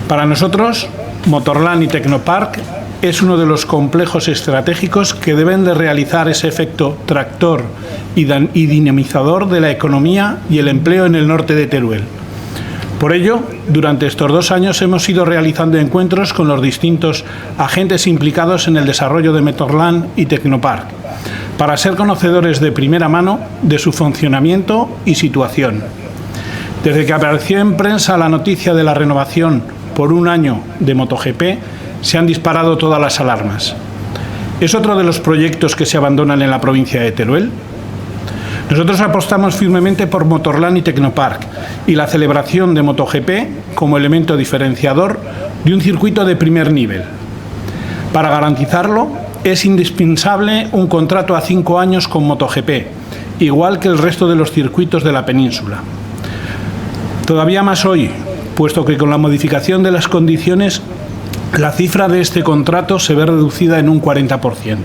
Para nosotros, Motorland y Tecnopark es uno de los complejos estratégicos que deben de realizar ese efecto tractor y dinamizador de la economía y el empleo en el norte de Teruel. Por ello, durante estos 2 años hemos ido realizando encuentros con los distintos agentes implicados en el desarrollo de Motorland y Tecnopark, para ser conocedores de primera mano de su funcionamiento y situación. Desde que apareció en prensa la noticia de la renovación por 1 año de MotoGP, se han disparado todas las alarmas. ¿Es otro de los proyectos que se abandonan en la provincia de Teruel? Nosotros apostamos firmemente por Motorland y Tecnopark y la celebración de MotoGP como elemento diferenciador de un circuito de primer nivel. Para garantizarlo, es indispensable un contrato a 5 años con MotoGP, igual que el resto de los circuitos de la península. Todavía más hoy, puesto que con la modificación de las condiciones, la cifra de este contrato se ve reducida en un 40%.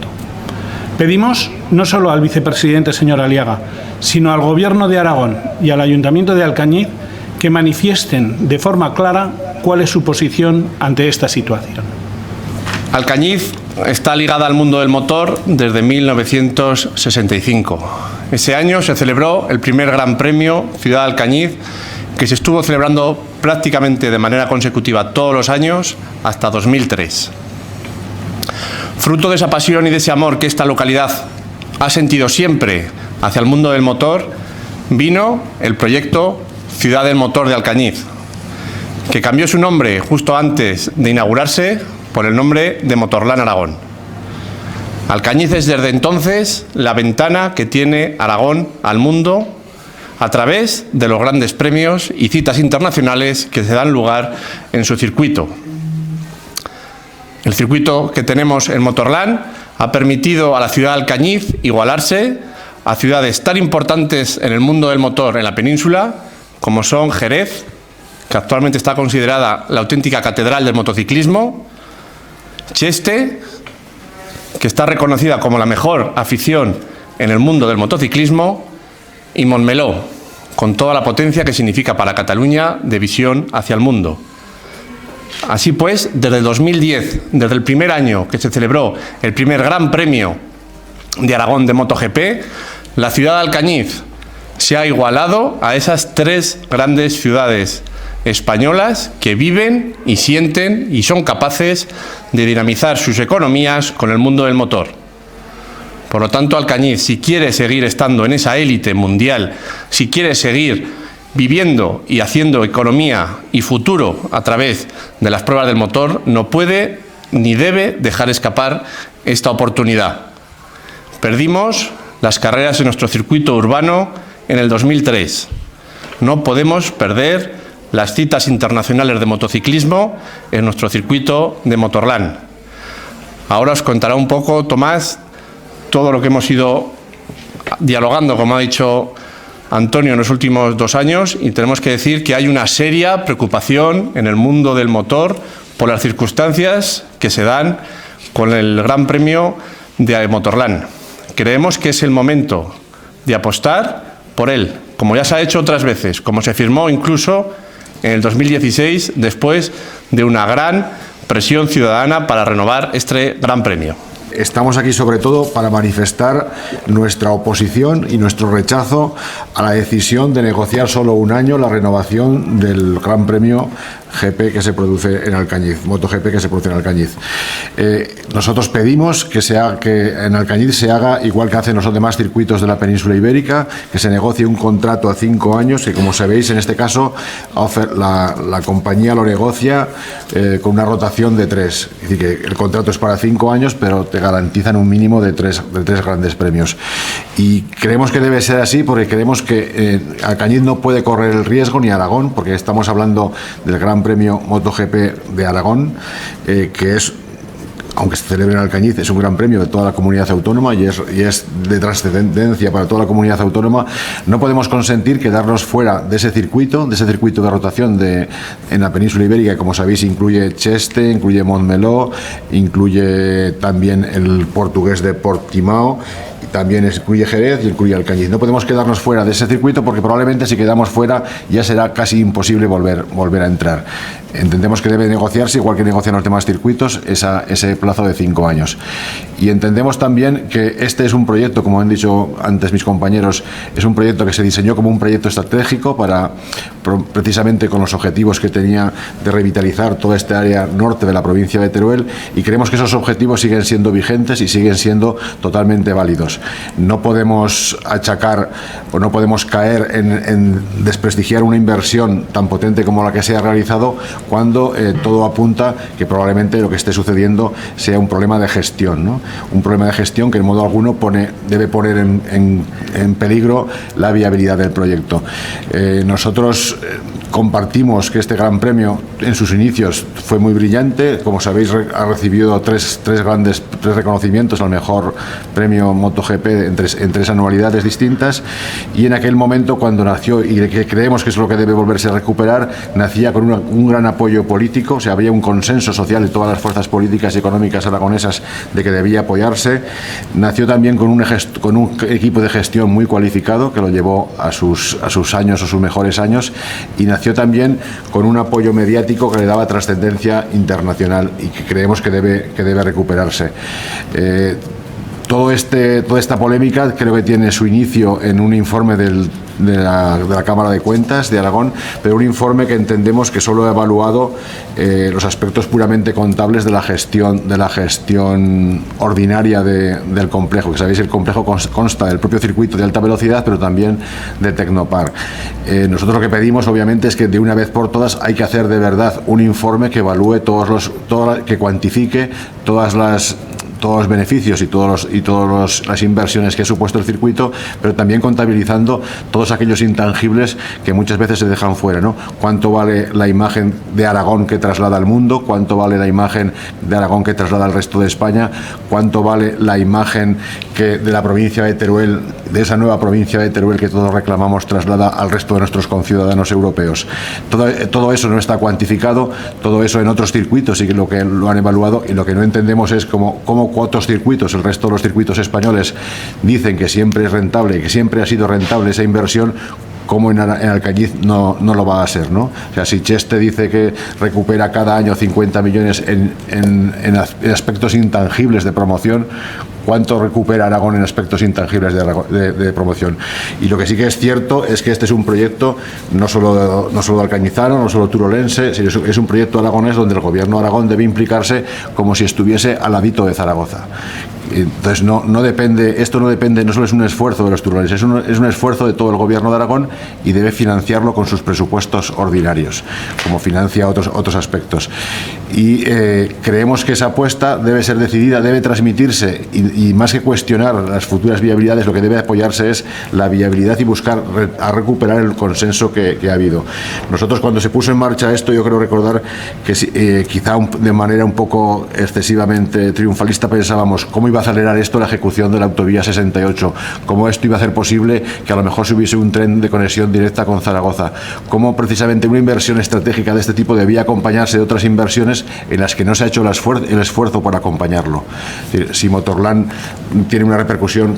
Pedimos no solo al vicepresidente, señor Aliaga, sino al Gobierno de Aragón y al Ayuntamiento de Alcañiz que manifiesten de forma clara cuál es su posición ante esta situación. Alcañiz está ligada al mundo del motor desde 1965. Ese año se celebró el primer Gran Premio Ciudad de Alcañiz, que se estuvo celebrando prácticamente de manera consecutiva todos los años hasta 2003. Fruto de esa pasión y de ese amor que esta localidad ha sentido siempre hacia el mundo del motor, vino el proyecto Ciudad del Motor de Alcañiz, que cambió su nombre justo antes de inaugurarse por el nombre de Motorland Aragón. Alcañiz es desde entonces la ventana que tiene Aragón al mundo a través de los grandes premios y citas internacionales que se dan lugar en su circuito. El circuito que tenemos en Motorland ha permitido a la ciudad de Alcañiz igualarse a ciudades tan importantes en el mundo del motor en la península como son Jerez, que actualmente está considerada la auténtica catedral del motociclismo, Cheste, que está reconocida como la mejor afición en el mundo del motociclismo, y Montmeló, con toda la potencia que significa para Cataluña de visión hacia el mundo. Así pues, desde el 2010, desde el primer año que se celebró el primer Gran Premio de Aragón de MotoGP, la ciudad de Alcañiz se ha igualado a esas 3 grandes ciudades españolas que viven y sienten y son capaces de dinamizar sus economías con el mundo del motor. Por lo tanto, Alcañiz, si quiere seguir estando en esa élite mundial, si quiere seguir viviendo y haciendo economía y futuro a través de las pruebas del motor, no puede ni debe dejar escapar esta oportunidad. Perdimos las carreras en nuestro circuito urbano en el 2003. No podemos perder las citas internacionales de motociclismo en nuestro circuito de Motorland. Ahora os contará un poco Tomás todo lo que hemos ido dialogando, como ha dicho Antonio, en los últimos 2 años, y tenemos que decir que hay una seria preocupación en el mundo del motor por las circunstancias que se dan con el Gran Premio de Motorland. Creemos que es el momento de apostar por él, como ya se ha hecho otras veces, como se firmó incluso en el 2016, después de una gran presión ciudadana para renovar este Gran Premio. Estamos aquí sobre todo para manifestar nuestra oposición y nuestro rechazo a la decisión de negociar solo 1 año la renovación del Gran Premio GP que se produce en Alcañiz, MotoGP que se produce en Alcañiz. Nosotros pedimos que en Alcañiz se haga igual que hacen los demás circuitos de la península ibérica, que se negocie un contrato a 5 años, que como sabéis en este caso la compañía lo negocia con una rotación de 3. Es decir, que el contrato es para 5 años, pero te garantizan un mínimo de 3 grandes premios. Y creemos que debe ser así porque creemos que Alcañiz no puede correr el riesgo, ni Aragón, porque estamos hablando del Gran Premio MotoGP de Aragón, que es, aunque se celebre en Alcañiz, es un gran premio de toda la comunidad autónoma y es de trascendencia para toda la comunidad autónoma. No podemos consentir quedarnos fuera de ese circuito de rotación en la península ibérica, que como sabéis incluye Cheste, incluye Montmeló, incluye también el portugués de Portimao, también incluye Jerez y incluye Alcañiz. No podemos quedarnos fuera de ese circuito porque probablemente si quedamos fuera ya será casi imposible volver a entrar. Entendemos que debe negociarse, igual que negocian los demás circuitos, ese plazo de 5 años. Y entendemos también que este es un proyecto, como han dicho antes mis compañeros, es un proyecto que se diseñó como un proyecto estratégico precisamente con los objetivos que tenía de revitalizar toda esta área norte de la provincia de Teruel, y creemos que esos objetivos siguen siendo vigentes y siguen siendo totalmente válidos. No podemos achacar o no podemos caer en desprestigiar una inversión tan potente como la que se ha realizado cuando todo apunta que probablemente lo que esté sucediendo sea un problema de gestión, ¿no? Un problema de gestión que en modo alguno debe poner en peligro la viabilidad del proyecto. Nosotros compartimos que este Gran Premio en sus inicios fue muy brillante. Como sabéis, ha recibido tres reconocimientos al mejor premio MotoGP en tres anualidades distintas, y en aquel momento, cuando nació, y que creemos que es lo que debe volverse a recuperar, nacía con un gran apoyo político. O sea, había un consenso social de todas las fuerzas políticas y económicas aragonesas de que debía apoyarse. Nació también con un equipo de gestión muy cualificado que lo llevó a sus años o sus mejores años, y nació también con un apoyo mediático que le daba trascendencia internacional y que creemos que debe recuperarse. Toda esta polémica creo que tiene su inicio en un informe de la Cámara de Cuentas de Aragón, pero un informe que entendemos que solo ha evaluado los aspectos puramente contables de la gestión ordinaria del complejo. Que sabéis, el complejo consta del propio circuito de alta velocidad, pero también de Tecnopark. Nosotros lo que pedimos, obviamente, es que de una vez por todas hay que hacer de verdad un informe que evalúe que cuantifique todos los beneficios y todas las inversiones que ha supuesto el circuito, pero también contabilizando todos aquellos intangibles que muchas veces se dejan fuera, ¿no? ¿Cuánto vale la imagen de Aragón que traslada al mundo? ¿Cuánto vale la imagen de Aragón que traslada al resto de España? ¿Cuánto vale la imagen que de la provincia de Teruel, de esa nueva provincia de Teruel que todos reclamamos, traslada al resto de nuestros conciudadanos europeos? Todo eso no está cuantificado. Todo eso en otros circuitos sí que lo han evaluado, y lo que no entendemos es cómo otros circuitos, el resto de los circuitos españoles, dicen que siempre es rentable, que siempre ha sido rentable esa inversión, como en Alcañiz no lo va a ser, ¿no? O sea, si Cheste dice que recupera cada año 50 millones en aspectos intangibles de promoción, ¿cuánto recupera Aragón en aspectos intangibles de promoción? Y lo que sí que es cierto es que este es un proyecto no solo alcañizano, no solo turolense, sino es un proyecto aragonés donde el gobierno de Aragón debe implicarse como si estuviese al ladito de Zaragoza. Entonces esto no depende, no solo es un esfuerzo de los turolenses, es un esfuerzo de todo el gobierno de Aragón, y debe financiarlo con sus presupuestos ordinarios, como financia otros aspectos. Y creemos que esa apuesta debe ser decidida, debe transmitirse, y más que cuestionar las futuras viabilidades, lo que debe apoyarse es la viabilidad y buscar a recuperar el consenso que ha habido. Nosotros, cuando se puso en marcha esto, yo creo recordar que quizá de manera un poco excesivamente triunfalista pensábamos cómo iba a acelerar esto la ejecución de la autovía 68, cómo esto iba a hacer posible que a lo mejor se hubiese un tren de conexión directa con Zaragoza, cómo precisamente una inversión estratégica de este tipo debía acompañarse de otras inversiones en las que no se ha hecho el esfuerzo para acompañarlo. Es decir, si Motorland tiene una repercusión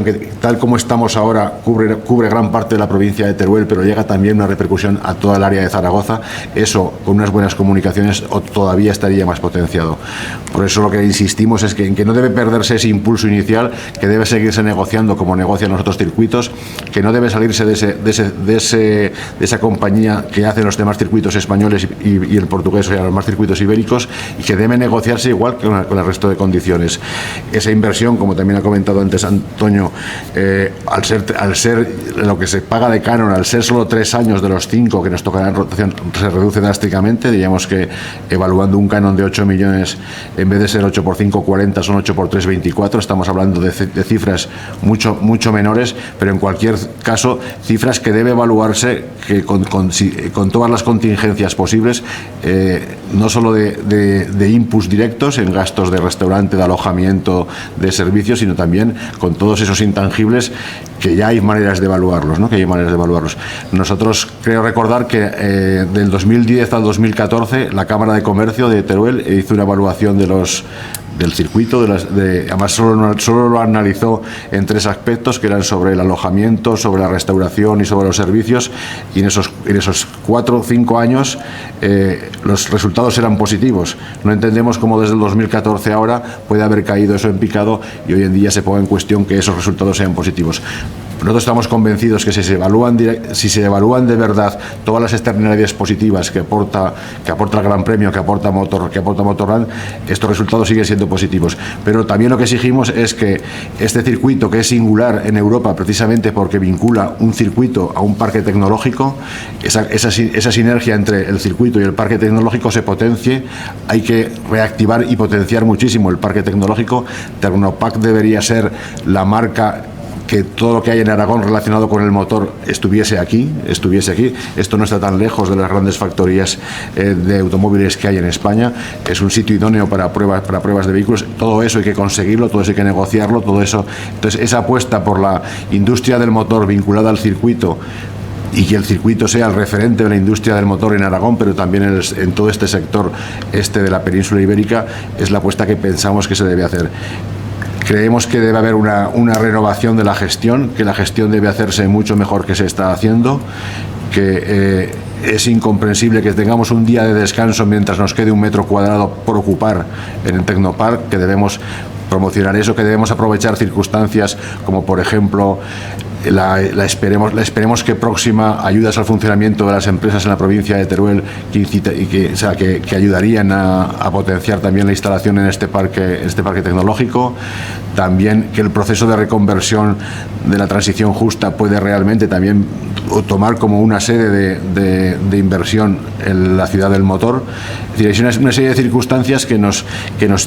que, tal como estamos ahora, cubre gran parte de la provincia de Teruel, pero llega también una repercusión a toda el área de Zaragoza, eso con unas buenas comunicaciones todavía estaría más potenciado. Por eso lo que insistimos es que no debe perderse ese impulso inicial, que debe seguirse negociando como negocian los otros circuitos, que no debe salirse de esa compañía que hacen los demás circuitos españoles y el portugués, o sea, los más circuitos ibéricos, y que debe negociarse igual que con el resto de condiciones. Esa inversión, como también ha comentado antes Antonio, al ser lo que se paga de canon, al ser solo 3 años de los 5 que nos tocará en rotación, se reduce drásticamente. Diríamos que evaluando un canon de 8 millones, en vez de ser 8 por 5, 40, son 8 por 3, 24. Estamos hablando de cifras mucho menores, pero en cualquier caso cifras que debe evaluarse que con todas las contingencias posibles, no solo de inputs directos en gastos de restaurante, de alojamiento, de servicios, sino también con todos esos intangibles que ya hay maneras de evaluarlos, ¿no? Nosotros creo recordar que del 2010 al 2014 la Cámara de Comercio de Teruel hizo una evaluación de del circuito, además solo lo analizó en 3 aspectos, que eran sobre el alojamiento, sobre la restauración y sobre los servicios, y en esos 4 o 5 años los resultados eran positivos. No entendemos cómo desde el 2014 ahora puede haber caído eso en picado y hoy en día se ponga en cuestión que esos resultados sean positivos. Nosotros estamos convencidos que si se evalúan de verdad todas las externalidades positivas que aporta el Gran Premio, que aporta Motorland, estos resultados siguen siendo positivos. Pero también lo que exigimos es que este circuito, que es singular en Europa precisamente porque vincula un circuito a un parque tecnológico, esa sinergia entre el circuito y el parque tecnológico se potencie. Hay que reactivar y potenciar muchísimo el parque tecnológico. Tecnopark debería ser la marca que todo lo que hay en Aragón relacionado con el motor estuviese aquí. Esto no está tan lejos de las grandes factorías de automóviles que hay en España. Es un sitio idóneo para pruebas de vehículos. Todo eso hay que conseguirlo, todo eso hay que negociarlo, todo eso. Entonces, esa apuesta por la industria del motor vinculada al circuito, y que el circuito sea el referente de la industria del motor en Aragón, pero también en todo este sector de la península ibérica, es la apuesta que pensamos que se debe hacer. Creemos que debe haber una renovación de la gestión, que la gestión debe hacerse mucho mejor que se está haciendo, que es incomprensible que tengamos un día de descanso mientras nos quede 1 metro cuadrado por ocupar en el Tecnopark, que debemos promocionar eso, que debemos aprovechar circunstancias como, por ejemplo, esperemos que próxima ayudas al funcionamiento de las empresas en la provincia de Teruel que ayudarían a potenciar también la instalación en este parque tecnológico. También que el proceso de reconversión de la transición justa puede realmente también tomar como una sede de inversión en la ciudad del motor. Es decir, hay una serie de circunstancias que nos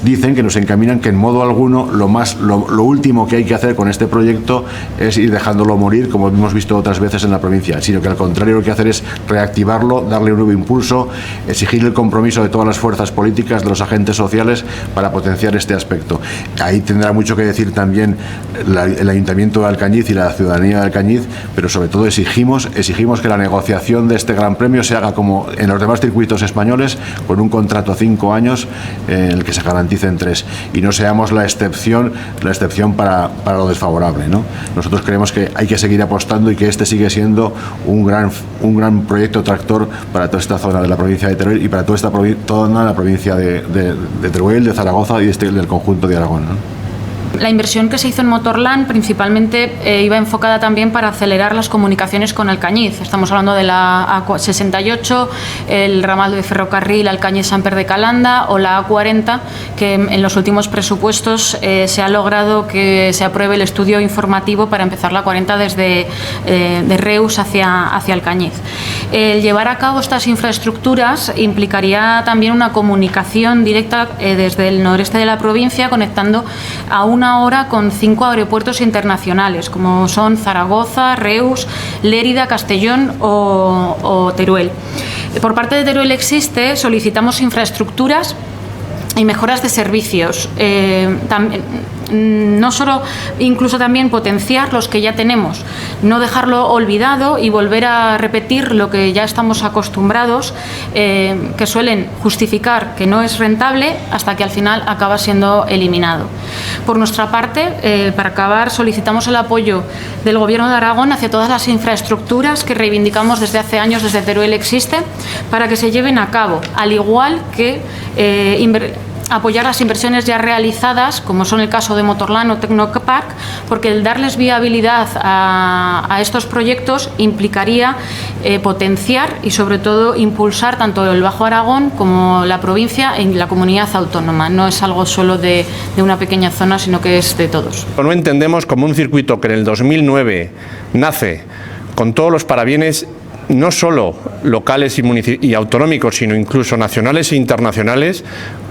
dicen, que nos encaminan que en modo alguno lo último que hay que hacer con este proyecto es ir dejándolo morir, como hemos visto otras veces en la provincia, sino que al contrario lo que hay que hacer es reactivarlo, darle un nuevo impulso, exigir el compromiso de todas las fuerzas políticas, de los agentes sociales para potenciar este aspecto. Ahí tendrá mucho que decir también el Ayuntamiento de Alcañiz y la ciudadanía de Alcañiz, pero sobre todo exigimos que la negociación de este Gran Premio se haga como en los demás circuitos españoles, con un contrato a 5 años en el que se garanticen 3, y no seamos la excepción para lo desfavorable, ¿no? Nosotros creemos que hay que seguir apostando y que este sigue siendo un gran proyecto tractor para toda esta zona de la provincia de Teruel y para toda la provincia de Teruel, de Zaragoza y del conjunto de Aragón, ¿no? La inversión que se hizo en Motorland principalmente iba enfocada también para acelerar las comunicaciones con Alcañiz. Estamos hablando de la A68, el ramal de ferrocarril Alcañiz-Samper de Calanda o la A40, que en los últimos presupuestos se ha logrado que se apruebe el estudio informativo para empezar la 40 desde de Reus hacia Alcañiz. El llevar a cabo estas infraestructuras implicaría también una comunicación directa desde el noreste de la provincia, conectando a una hora con 5 aeropuertos internacionales, como son Zaragoza, Reus, Lérida, Castellón o Teruel. Por parte de Teruel solicitamos infraestructuras y mejoras de servicios. No solo, incluso también potenciar los que ya tenemos, no dejarlo olvidado y volver a repetir lo que ya estamos acostumbrados, que suelen justificar que no es rentable hasta que al final acaba siendo eliminado. Por nuestra parte, para acabar, solicitamos el apoyo del Gobierno de Aragón hacia todas las infraestructuras que reivindicamos desde hace años desde Teruel para que se lleven a cabo, al igual que apoyar las inversiones ya realizadas, como son el caso de Motorland o Tecnopark, porque el darles viabilidad a estos proyectos implicaría potenciar y sobre todo impulsar tanto el Bajo Aragón como la provincia en la comunidad autónoma. No es algo solo de una pequeña zona, sino que es de todos. No entendemos como un circuito que en el 2009 nace con todos los parabienes, no solo locales y autonómicos, sino incluso nacionales e internacionales,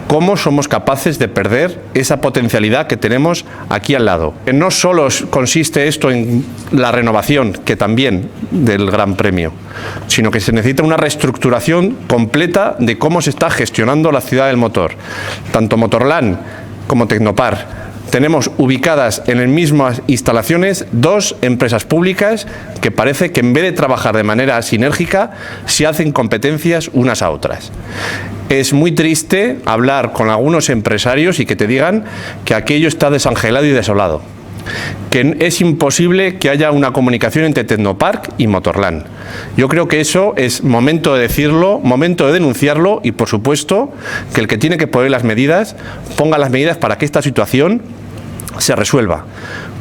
cómo somos capaces de perder esa potencialidad que tenemos aquí al lado. No solo consiste esto en la renovación, que también del Gran Premio, sino que se necesita una reestructuración completa de cómo se está gestionando la ciudad del motor. Tanto Motorland como Tecnopark tenemos ubicadas en las mismas instalaciones 2 empresas públicas que parece que en vez de trabajar de manera sinérgica se hacen competencias unas a otras. Es muy triste hablar con algunos empresarios y que te digan que aquello está desangelado y desolado, que es imposible que haya una comunicación entre Tecnopark y Motorland. Yo creo que eso es momento de decirlo, momento de denunciarlo y, por supuesto, que el que tiene que poner las medidas, ponga las medidas para que esta situación se resuelva.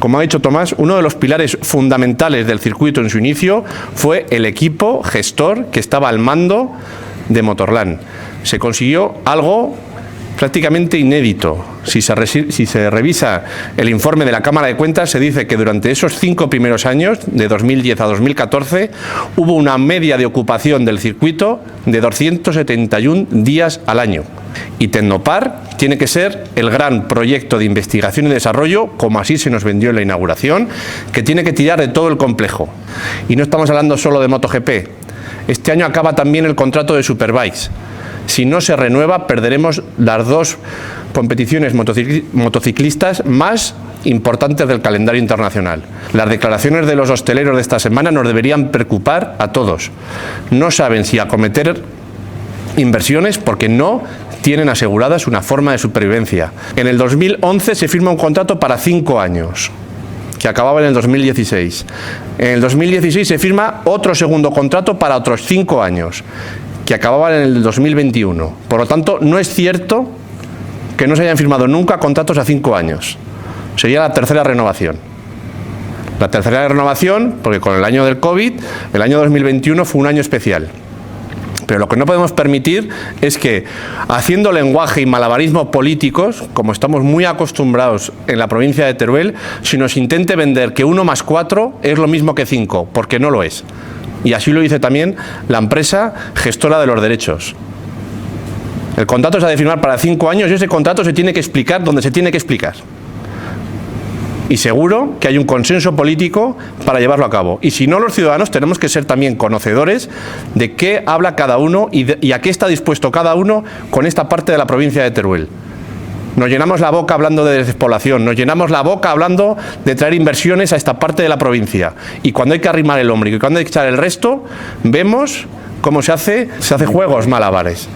Como ha dicho Tomás, uno de los pilares fundamentales del circuito en su inicio fue el equipo gestor que estaba al mando de Motorland. Se consiguió algo prácticamente inédito. Si se revisa el informe de la Cámara de Cuentas, se dice que durante esos 5 primeros años, de 2010 a 2014, hubo una media de ocupación del circuito de 271 días al año. Y Tecnopark tiene que ser el gran proyecto de investigación y desarrollo, como así se nos vendió en la inauguración, que tiene que tirar de todo el complejo. Y no estamos hablando solo de MotoGP. Este año acaba también el contrato de Superbikes. Si no se renueva, perderemos las 2 competiciones motociclistas más importantes del calendario internacional. Las declaraciones de los hosteleros de esta semana nos deberían preocupar a todos. No saben si acometer inversiones porque no tienen aseguradas una forma de supervivencia. En el 2011 se firma un contrato para 5 años, que acababa en el 2016. En el 2016 se firma otro segundo contrato para otros 5 años, que acababa en el 2021. Por lo tanto, no es cierto que no se hayan firmado nunca contratos a 5 años. Sería la tercera renovación. La tercera renovación, porque con el año del COVID, el año 2021 fue un año especial. Pero lo que no podemos permitir es que, haciendo lenguaje y malabarismo políticos, como estamos muy acostumbrados en la provincia de Teruel, se nos intente vender que 1 más 4 es lo mismo que 5, porque no lo es. Y así lo dice también la empresa gestora de los derechos. El contrato se ha de firmar para 5 años y ese contrato se tiene que explicar donde se tiene que explicar. Y seguro que hay un consenso político para llevarlo a cabo. Y si no, los ciudadanos tenemos que ser también conocedores de qué habla cada uno y a qué está dispuesto cada uno con esta parte de la provincia de Teruel. Nos llenamos la boca hablando de despoblación, nos llenamos la boca hablando de traer inversiones a esta parte de la provincia. Y cuando hay que arrimar el hombro y cuando hay que echar el resto, vemos cómo se hace juegos malabares.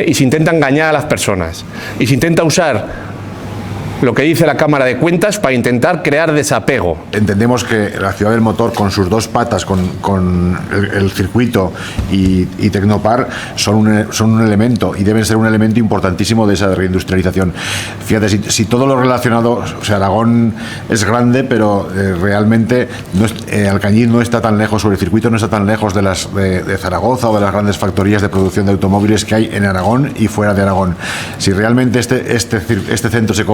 Y se intenta engañar a las personas. Y se intenta usar lo que dice la Cámara de Cuentas para intentar crear desapego. Entendemos que la Ciudad del Motor, con sus 2 patas, con el circuito y Tecnopark, son un elemento y deben ser un elemento importantísimo de esa reindustrialización. Fíjate, si todo lo relacionado, o sea, Aragón es grande, pero realmente Alcañiz no está tan lejos, sobre el circuito no está tan lejos de Zaragoza o de las grandes factorías de producción de automóviles que hay en Aragón y fuera de Aragón. Si realmente este centro se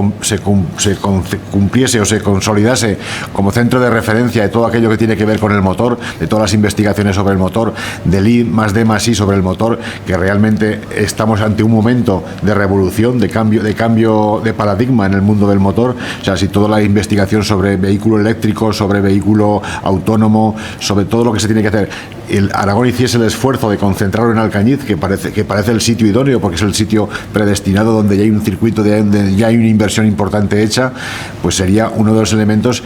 cumpliese o se consolidase como centro de referencia de todo aquello que tiene que ver con el motor, de todas las investigaciones sobre el motor, del I+D+I sobre el motor, que realmente estamos ante un momento de revolución, de cambio de paradigma en el mundo del motor. O sea, si toda la investigación sobre vehículo eléctrico, sobre vehículo autónomo, sobre todo lo que se tiene que hacer, el Aragón hiciese el esfuerzo de concentrarlo en Alcañiz, que parece el sitio idóneo, porque es el sitio predestinado donde ya hay un circuito, donde ya hay una inversión importante hecha, pues sería uno de los elementos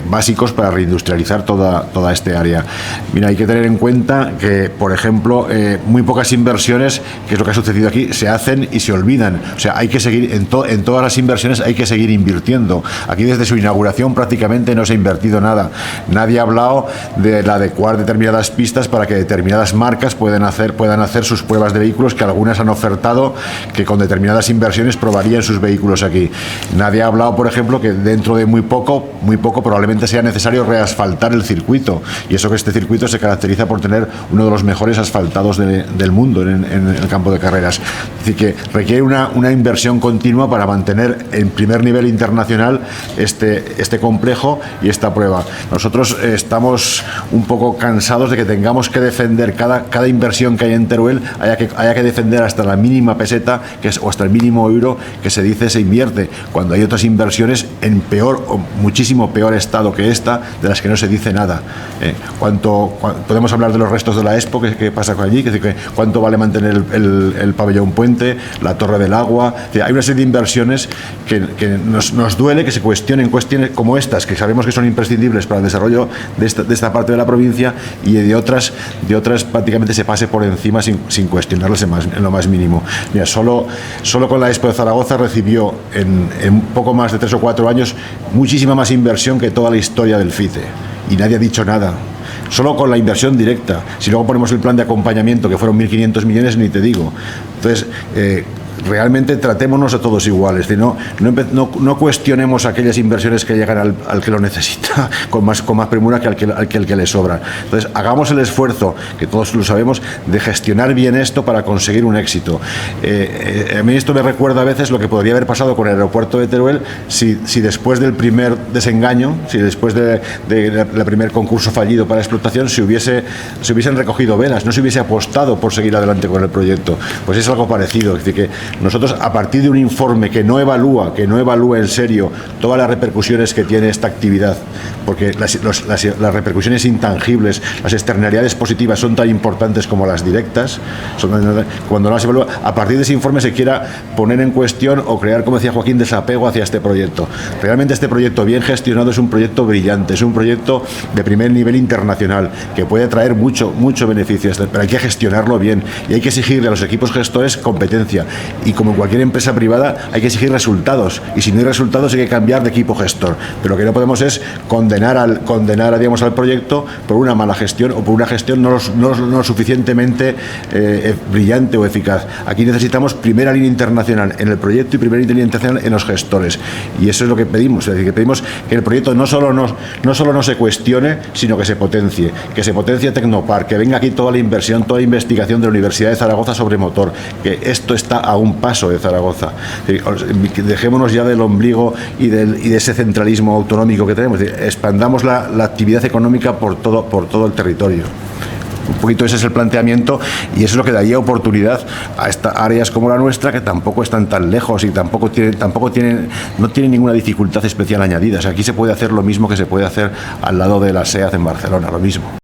básicos para reindustrializar toda esta área. Mira, hay que tener en cuenta que, por ejemplo, muy pocas inversiones, que es lo que ha sucedido aquí, se hacen y se olvidan. O sea, hay que seguir, en todas las inversiones hay que seguir invirtiendo. Aquí desde su inauguración prácticamente no se ha invertido nada. Nadie ha hablado de adecuar determinadas pistas para que determinadas marcas puedan hacer sus pruebas de vehículos, que algunas han ofertado que con determinadas inversiones probarían sus vehículos aquí. Nadie ha hablado, por ejemplo, que dentro de muy poco probablemente sea necesario reasfaltar el circuito, y eso que este circuito se caracteriza por tener uno de los mejores asfaltados del mundo en el campo de carreras. Es decir, que requiere una inversión continua para mantener en primer nivel internacional este complejo y esta prueba. Nosotros estamos un poco cansados de que tengamos que defender cada inversión que hay en Teruel, haya que defender hasta la mínima peseta o hasta el mínimo euro que se dice se invierte, cuando hay otras inversiones en peor o muchísimo peor estado que esta, de las que no se dice nada. Podemos hablar de los restos de la Expo, que pasa con allí, que cuánto vale mantener el pabellón puente, la Torre del Agua. Hay una serie de inversiones que nos duele que se cuestionen cuestiones como estas, que sabemos que son imprescindibles para el desarrollo de esta parte de la provincia, y de otras otras prácticamente se pase por encima sin cuestionarlas en lo más mínimo. Mira, solo con la Expo de Zaragoza recibió en poco más de 3 o 4 años muchísima más inversión que toda la historia del FITE, y nadie ha dicho nada. Solo con la inversión directa. Si luego ponemos el plan de acompañamiento, que fueron 1.500 millones, ni te digo. Entonces, realmente tratémonos a todos iguales. No cuestionemos aquellas inversiones que llegan al que lo necesita con más premura que al que le sobra. Entonces, hagamos el esfuerzo, que todos lo sabemos, de gestionar bien esto para conseguir un éxito. A mí esto me recuerda a veces lo que podría haber pasado con el aeropuerto de Teruel si después del primer desengaño, si después del primer concurso fallido para explotación, se hubiesen recogido velas, no se hubiese apostado por seguir adelante con el proyecto. Pues es algo parecido. Es decir, que nosotros, a partir de un informe que no evalúa en serio todas las repercusiones que tiene esta actividad, porque las repercusiones intangibles, las externalidades positivas son tan importantes como las directas, cuando no las evalúa, a partir de ese informe se quiera poner en cuestión o crear, como decía Joaquín, desapego hacia este proyecto. Realmente este proyecto bien gestionado es un proyecto brillante, es un proyecto de primer nivel internacional, que puede traer mucho beneficio, pero hay que gestionarlo bien y hay que exigirle a los equipos gestores competencia. Y como en cualquier empresa privada hay que exigir resultados, y si no hay resultados hay que cambiar de equipo gestor, pero lo que no podemos es condenar al proyecto por una mala gestión o por una gestión no suficientemente brillante o eficaz. Aquí necesitamos primera línea internacional en el proyecto y primera línea internacional en los gestores, y eso es lo que pedimos. Es decir, que pedimos que el proyecto no solo no se cuestione, sino que se potencie Tecnopark, que venga aquí toda la inversión, toda la investigación de la Universidad de Zaragoza sobre motor, que esto está a un paso de Zaragoza. Dejémonos ya del ombligo y de ese centralismo autonómico que tenemos. Expandamos la actividad económica por todo el territorio. Un poquito ese es el planteamiento, y eso es lo que daría oportunidad a estas áreas como la nuestra, que tampoco están tan lejos y no tienen ninguna dificultad especial añadida. O sea, aquí se puede hacer lo mismo que se puede hacer al lado de la SEAT en Barcelona, lo mismo.